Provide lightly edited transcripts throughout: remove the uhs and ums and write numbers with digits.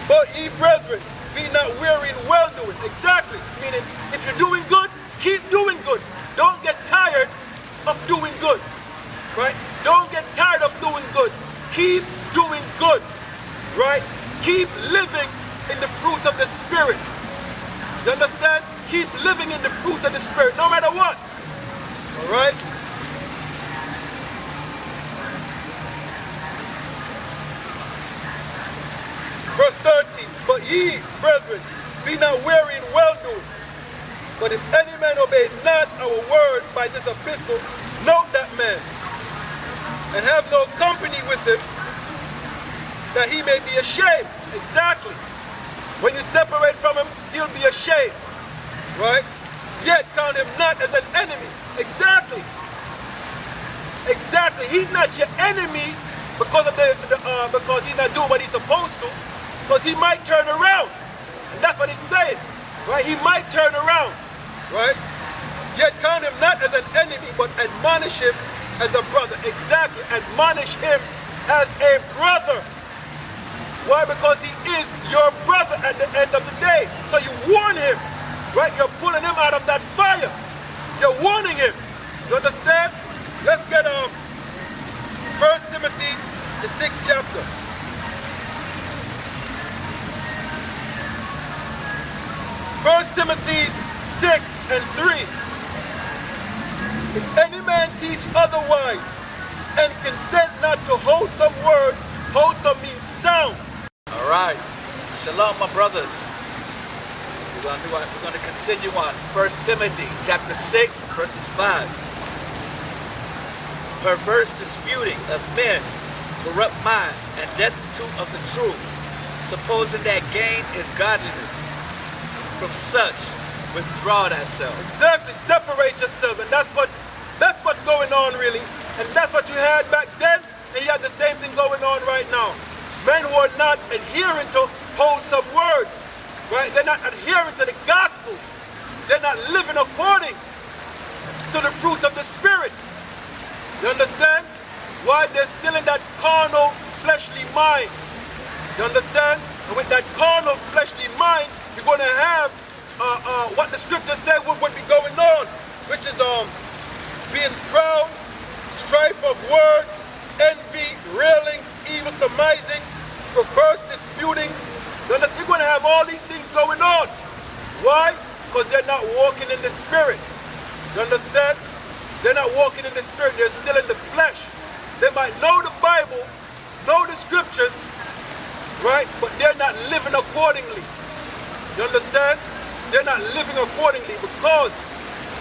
But ye brethren, be not weary in well-doing. Exactly. Meaning, if you're doing good, keep doing good. Don't get tired of doing good. Right? Don't get tired of doing good. Keep doing good. Right? Keep living in the fruit of the Spirit. You understand? Keep living in the fruits of the Spirit, no matter what. All right? Verse 13, but ye, brethren, be not weary in well-doing. But if any man obey not our word by this epistle, note that man, and have no company with him, that he may be ashamed. Exactly. When you separate from him, he'll be ashamed. Right? Yet count him not as an enemy. Exactly. Exactly. He's not your enemy because of because he's not doing what he's supposed to. Because he might turn around. And that's what it's saying. Right? He might turn around. Right? Yet count him not as an enemy, but admonish him as a brother. Exactly. Admonish him as a brother. Why? Because he is your brother at the end of the day. So you warn him. Right? You're pulling him out of that fire. You're warning him. You understand? Let's get 1 Timothy, the 6th chapter. 1 Timothy 6 and 3. If any man teach otherwise and consent not to wholesome words, wholesome means sound. All right. Shalom, my brothers. We're going to continue on 1 Timothy chapter 6, verses 5. Perverse disputing of men, corrupt minds, and destitute of the truth, supposing that gain is godliness. From such, withdraw thyself. Exactly. Separate yourself, and that's what's going on really, and that's what you had back then, and you have the same thing going on right now. Men who are not adhering to wholesome words, right? They're not adhering to the gospel. They're not living according to the fruit of the Spirit. You understand? Why? They're still in that carnal, fleshly mind. You understand? And with that carnal, fleshly mind, you're going to have what the scripture said would be going on, which is being proud, strife of words, envy, railings, evil surmising, perverse disputings. You're going to have all these things going on. Why? Because they're not walking in the Spirit. You understand? They're not walking in the Spirit. They're still in the flesh. They might know the Bible, know the scriptures, right? But they're not living accordingly. You understand? They're not living accordingly, because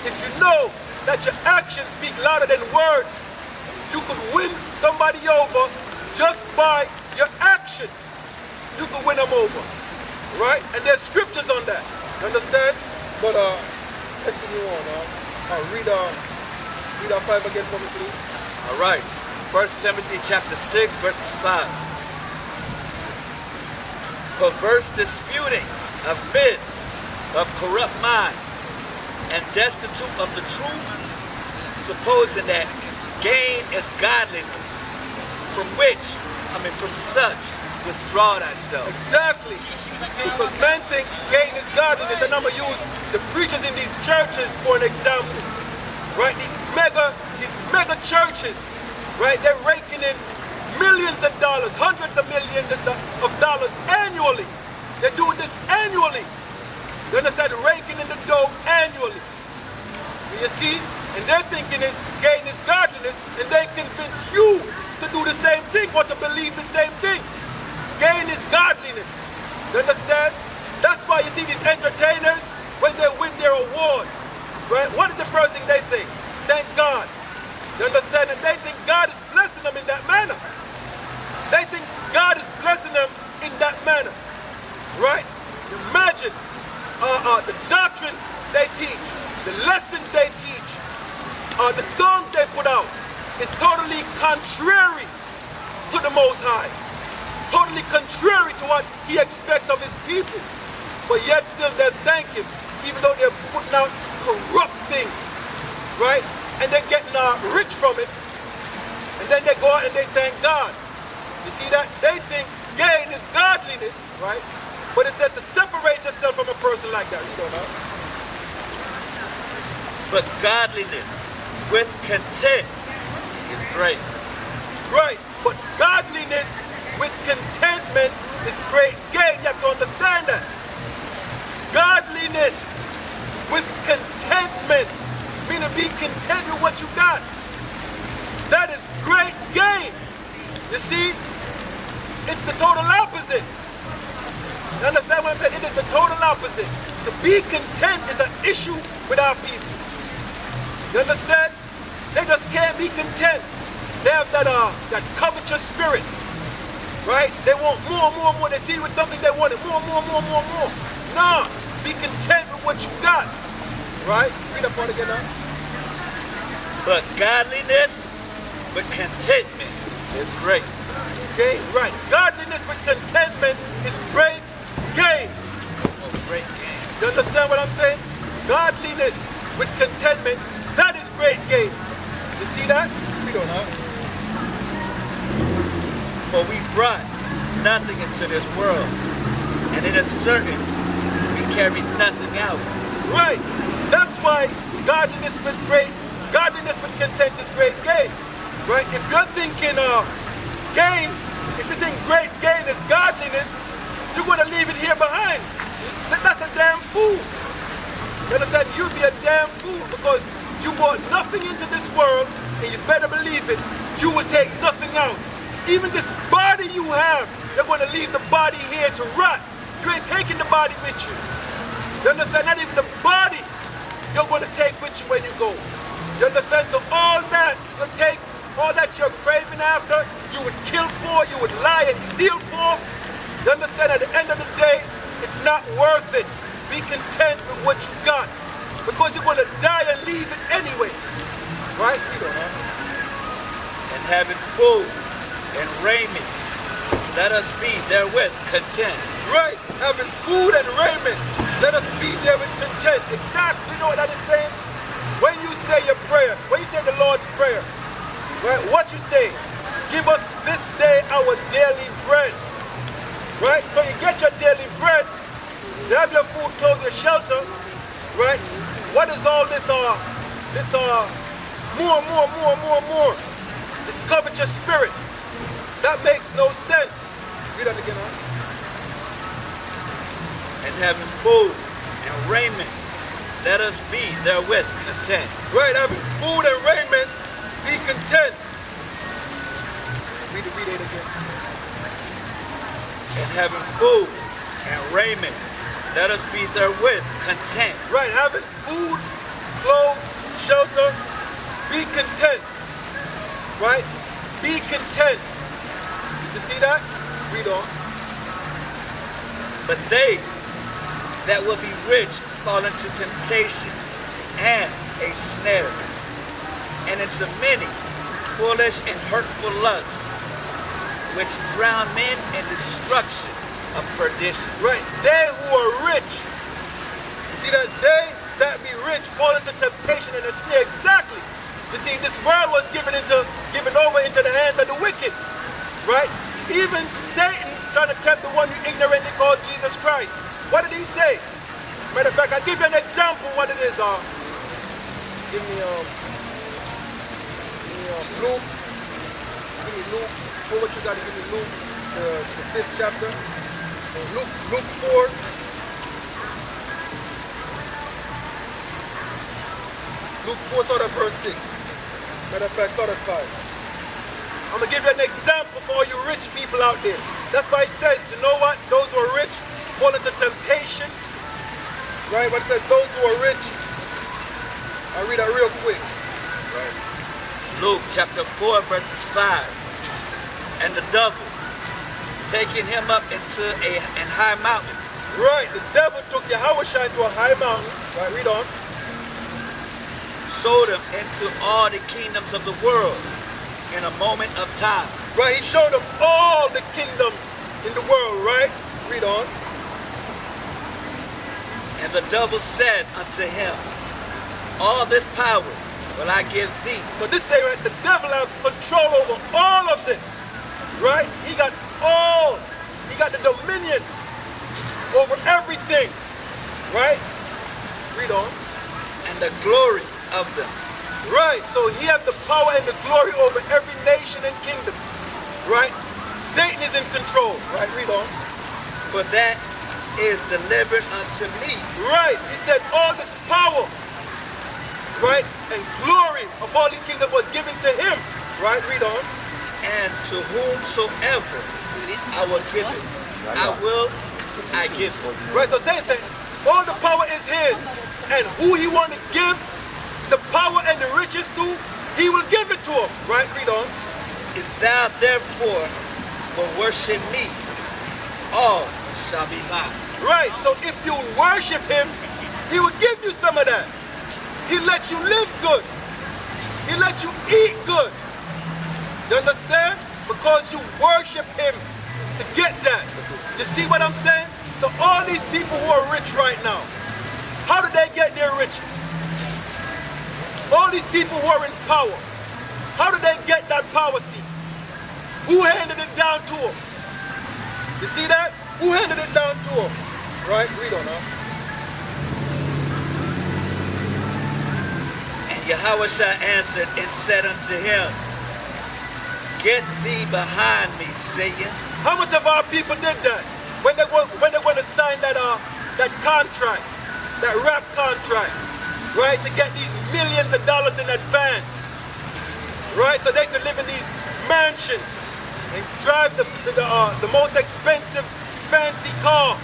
if you know that your actions speak louder than words, you could win somebody over just by your actions. You could win them over, right? And there's scriptures on that. You understand? But continue on. Read 5 again for me, please. All right. 1 Timothy chapter 6, verses 5. Perverse disputings of men, of corrupt minds, and destitute of the truth, supposing that gain is godliness, from such, withdraw thyself. Exactly. You see, because men think gain is godliness, and I'm going to use the preachers in these churches for an example. Right? These mega churches, right? They're raking in millions of dollars, hundreds of millions of dollars annually. They're doing this annually. You understand? Raking in the dough annually. And you see? And they're thinking gain is godliness, and they convince you to do the same thing or to believe the same thing. Gain is godliness. You understand? That's why you see these entertainers, when they win their awards, right? What is the first thing they say? Thank God. You understand? And they think God is blessing them in that manner. They think God is blessing them in that manner. Right? Imagine the doctrine they teach, the lessons they teach, the songs they put out is totally contrary to the Most High. Totally contrary to what He expects of His people. But yet still they thank Him, even though they're putting out corrupt things. Right? And they're getting rich from it. And then they go out and they thank God. You see that? They think gain is godliness. godliness, right? But it said to separate yourself from a person like that. You don't know? But godliness with content is great. Right. But godliness with contentment is great gain. You have to understand that. Godliness with contentment, meaning be content with what you got. That is great gain. You see, it's the total opposite. You understand what I'm saying? It is the total opposite. To be content is an issue with our people. You understand? They just can't be content. They have that covetous spirit, right? They want more, more, more. They see with something they want it more, more, more, more, more. Nah, be content with what you got, right? Read that part again now. But godliness with contentment is great. Gain, right. Godliness with contentment is great gain. Oh, great gain. You understand what I'm saying? Godliness with contentment, that is great gain. You see that? We don't know. For we brought nothing into this world, and it is certain we carry nothing out. Right. That's why godliness with content is great gain. Right? If you're thinking gain, if you think great gain is godliness, you're going to leave it here behind. That's a damn fool. You understand? You'd be a damn fool because you brought nothing into this world, and you better believe it, you will take nothing out. Even this body you have, you're going to leave the body here to rot. You ain't taking the body with you. You understand? Not even the body you're going to take with you when you go. You understand? So all that you take, all that you're craving after, you would kill for, you would lie and steal for. You understand? At the end of the day, it's not worth it. Be content with what you got. Because you're going to die and leave it anyway. Right? You don't know. And having food and raiment, let us be therewith content. Right. Having food and raiment, let us be there with content. Exactly. You know what that is saying? When you say your prayer, when you say the Lord's Prayer, right, what you say? Give us this day our daily bread. Right? So you get your daily bread, you have your food, clothes, your shelter, right? What is all this more? This covetous spirit. That makes no sense. Read that again, huh? And having food and raiment, let us be therewith content. Right, having food and raiment, be content. Read it again. And having food and raiment, let us be therewith content. Right, having food, clothes, shelter, be content. Right? Be content. Did you see that? Read on. But they that will be rich fall into temptation and a snare, and into many foolish and hurtful lusts, which drown men in destruction of perdition. Right, they who are rich. You see that? They that be rich fall into temptation and a snare. Exactly. You see, this world was given over into the hands of the wicked. Right? Even Satan trying to tempt the one you ignorantly call Jesus Christ. What did he say? Matter of fact, I'll give you an example what it is. Give me Luke. Give me Luke. Oh, what you got to give me Luke, the 5th chapter. Luke 4. Luke 4, start at verse 6. Matter of fact, start at 5. I'm going to give you an example for all you rich people out there. That's why it says, you know what? Those who are rich fall into temptation. Right? But it says those who are rich. I'll read that real quick. Right. Luke chapter 4, verses 5. And the devil, taking him up into an high mountain. Right, the devil took Yahweh to a high mountain. Right, read on. Showed him into all the kingdoms of the world in a moment of time. Right, he showed him all the kingdoms in the world, right? Read on. And the devil said unto him, all this power will I give thee. So this say, right, the devil has control over all of this. Right? He got the dominion Right? Read on. and the glory of them. Right, so he has the power and the glory over every nation and kingdom. Right? Satan is in control. Right, read on. For that is delivered unto me. Right, he said all this power, right, and glory of all these kingdoms was given to him. Right, read on. And to whomsoever I will give it, I give it. Right, so Satan said all the power is his, and who he want to give the power and the riches to, he will give it to him. Right, read on. If thou therefore will worship me, all shall be thine. Right, so if you worship him, he will give you some of that. He lets you live good. He lets you eat good. You understand? Because you worship him to get that. You see what I'm saying? So all these people who are rich right now, how do they get their riches? All these people who are in power, how do they get that power seat? Who handed it down to them? You see that? Who handed it down to them? Right? Read on now. And Yahweh answered and said unto him, Get thee behind me, Satan. How much of our people did that? When they want to sign that contract, that rap contract, right? To get these millions of dollars in advance, right? So they could live in these mansions and drive the most expensive fancy car,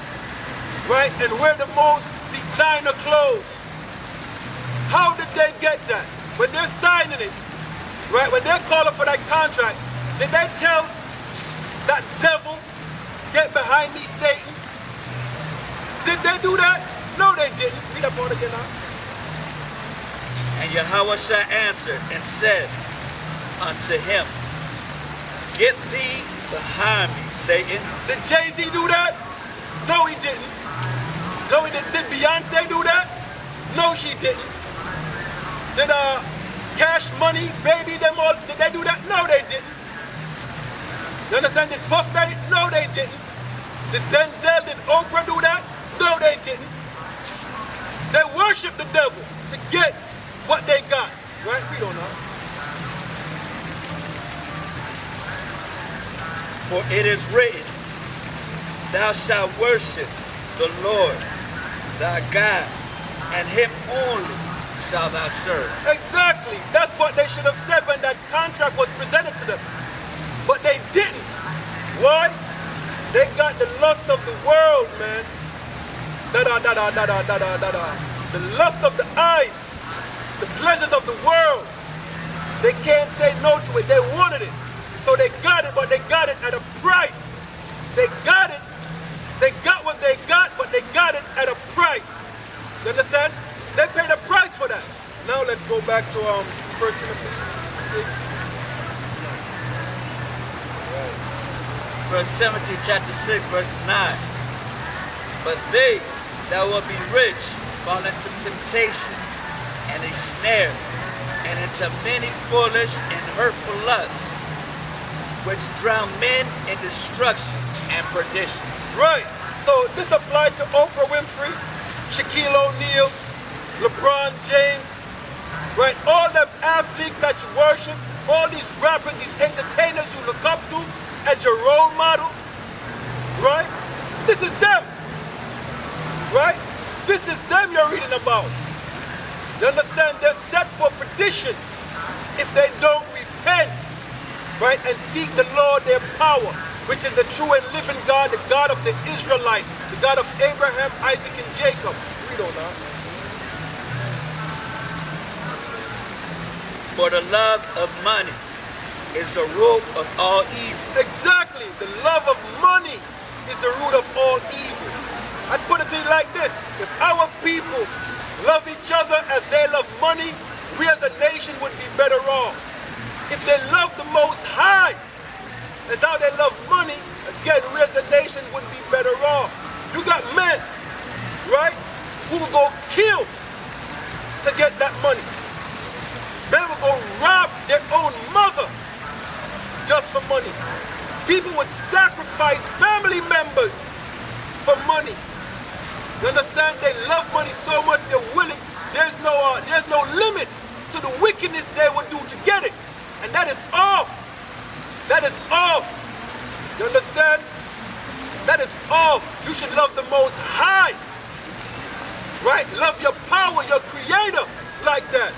right? And wear the most designer clothes. How did they get that? When they're signing it, right? When they're calling for that contract, did they tell that devil, get behind me, Satan? Did they do that? No, they didn't. Read that part again now. And Yahweh answered and said unto him, Get thee behind me, Satan. Did Jay-Z do that? No, he didn't. No, he didn't. Did Beyonce do that? No, she didn't. Did Cash Money, Baby, them all, did they do that? No, they didn't. You understand? Did Puff Daddy? No, they didn't. Did Denzel, did Oprah do that? No, they didn't. They worship the devil to get what they got. Right? We don't know. For it is written, Thou shalt worship the Lord thy God, and him only shalt thou serve. Exactly. That's what they should have said when that contract was presented to them. But they didn't. Why? They got the lust of the world, man. The lust of the eyes. The pleasures of the world. They can't say no to it. They wanted it. So they got it, but they got it at a price. They got it. They got what they got, but they got it at a price. You understand? They paid a price for that. Now let's go back to 1 Timothy 6. 1 Timothy chapter 6, verses 9. But they that will be rich fall into temptation and a snare, and into many foolish and hurtful lusts, which drown men in destruction and perdition. Right. So this applied to Oprah Winfrey, Shaquille O'Neal, LeBron James, right? All them athletes that you worship, all these rappers, these entertainers you look up to as your role model, right? This is them, right? This is them you're reading about. You understand? They're set for perdition if they don't repent, right? And seek the Lord, their power, which is the true and living God, the God of the Israelites, the God of Abraham, Isaac, and Jacob. Read on that. For the love of money is the root of all evil. Exactly. The love of money is the root of all evil. I'd put it to you like this. If our people love each other as they love money, we as a nation would be better off. If they love the Most High as how they love money, again, we as a nation would be better off. You got men, right, who will go kill to get that money. Men will go rob their own mother just for money. People would sacrifice family members for money. You understand? They love money so much they're willing. There's no limit to the wickedness they would do to get it. And that is off. That is off. You understand? That is off. You should love the Most High. Right? Love your power, your creator like that.